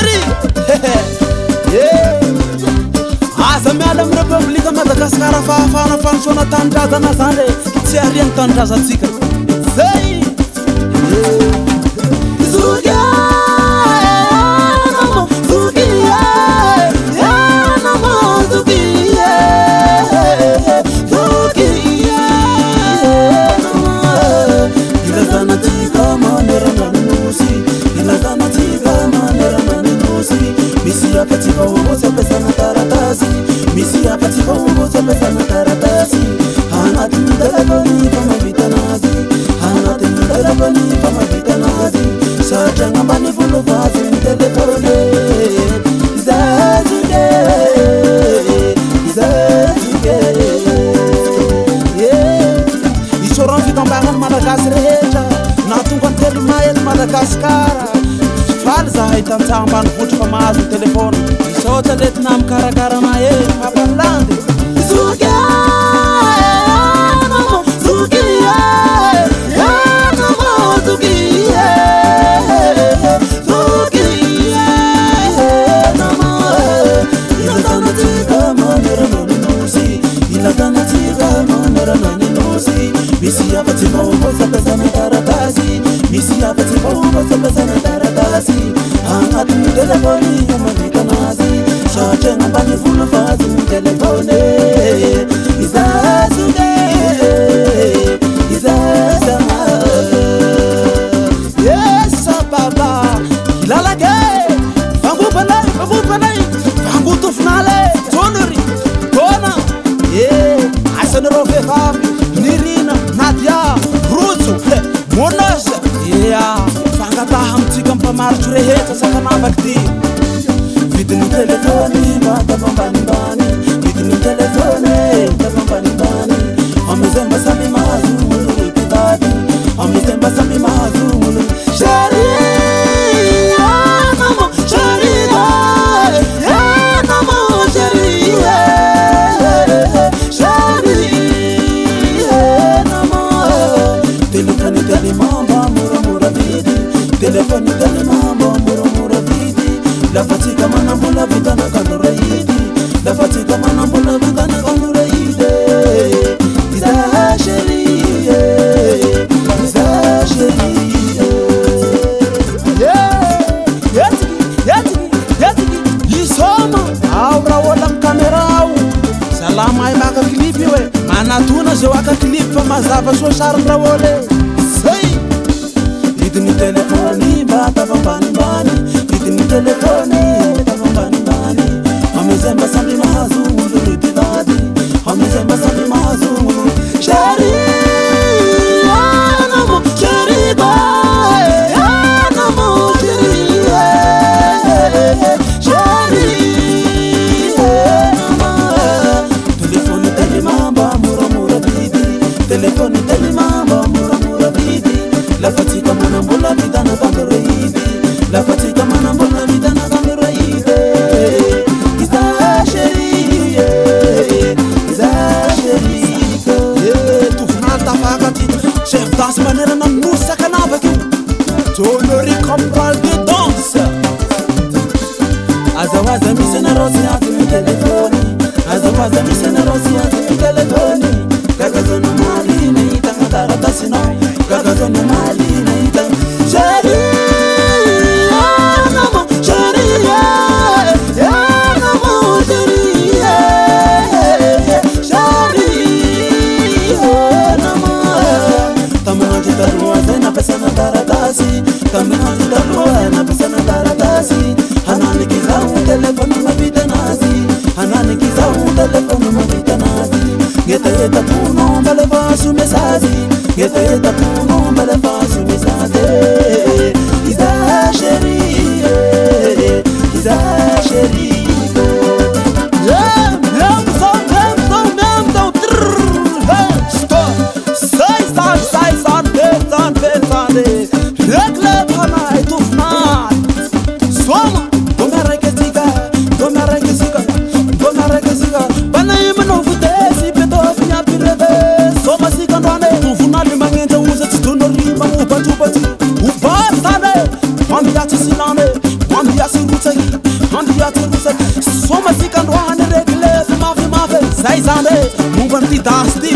chéri. Aza miala amin'ny Republique Madagascar fahafahana fanosona tanindrazana zany tsy ariany tanindrazantsika zay. Madagascar faly zahay tantsaha ambany vohitra fa mahazo ny telefôny misaotra letina amin'ny karakarana mampanlandy Misi apa tiba umur sampai sana taratasi, misi apa tiba umur sampai sana taratasi. Hangat di telefoni yang kita nasi, saja ngambani full fast telefoni. Isa suge, isa sama. Yes, baba, hilala ke, bangku panai, bangku tu finale, tonori, tona, asan rofe kami. Nadia, Ruzu, Monasha, Fangata Hamtikam Pamarch Reheta Sakanabakti. Vidin telefoni, Batabambani, Vidin telefoni, Tabambani, Amazemba Sami Mazu, Pidadi, Amazemba Sami Mazu, Shari, Yanamo, Shari, Yanamo, Shari, Shari. Telefoni dali mambo mura vidi, telefoni dali mambo mura vidi. La fatica manambo la vita na kandura idi, la fatica manambo la vita na kandura idi. Isa chéri, isa chéri. Yatigi, lisoma. Aura wala mkamerau. Salama imaka klipi we. Manatuna zewaka klipa mazava so sarra wole. Vidini telefoni bata bani, vidini telefoni bata bani. Amezemba sambi mazu mulu tibadi, amezemba sambi mazu mulu. Shari, anamo shari ba, anamo shari, shari, anamo. Telefoni teli mamba mura vidi, telefoni teli mamba mura vidi. La fatica manambo la vita na kandura idi, la fatica manambo la vita na kandura idi. Isa chéri, tu fnata fakati, chef danse manera na musa kanavaki. Tonori compral de danse. Azawaza misena rosi ati mi telefoni, azawaza misena rosi ati mi telefoni. Kagazono mali na itanga taratasi no. Kagazono mali na itanga Shari, anamo Shari, anamo Shari, anamo. Tamana kita luar na pesa na taratasi, tamana kita luar na pesa na taratasi. Hanani kizau telefoni mabita nasi, hanani kizau telefoni mabita nasi. Geta tu no vale vasu mesazi, geta mambiaty rosaky somasika androany reky le fimafimafy zay zany hoe momba ny ty dasy ty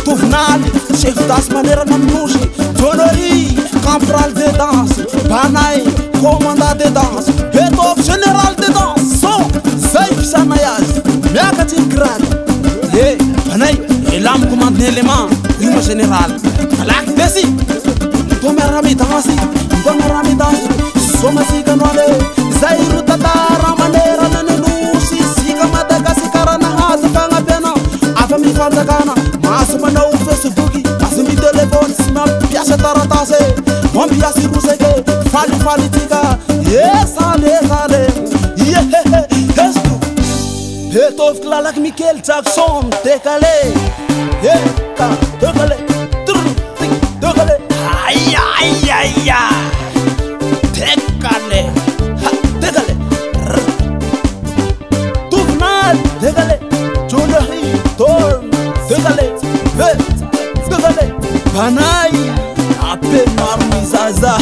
tovinaly chef dasy manerana aminosy Jonory caporal de danse banay commandant de danse étoffe général de danse son zay fisanay azy miakatsy ny grade banay elamy commande élément rimo général malaky desy tomiarami danse tomiarami danse somasika androany zay ro tatara manerana ny nosy sika Madagasikara nahazo fagnapiana afa mifanjakana maso manao Facebook azo mitelefony sy mampiasa taratasy mampiasy rosaky falifaly tika esale esko etoviky lalaky Michael Jackson décalé décalé décalé aïe décalé décalé tournal décalé Jonory torn décalé décalé banay ape marmizaza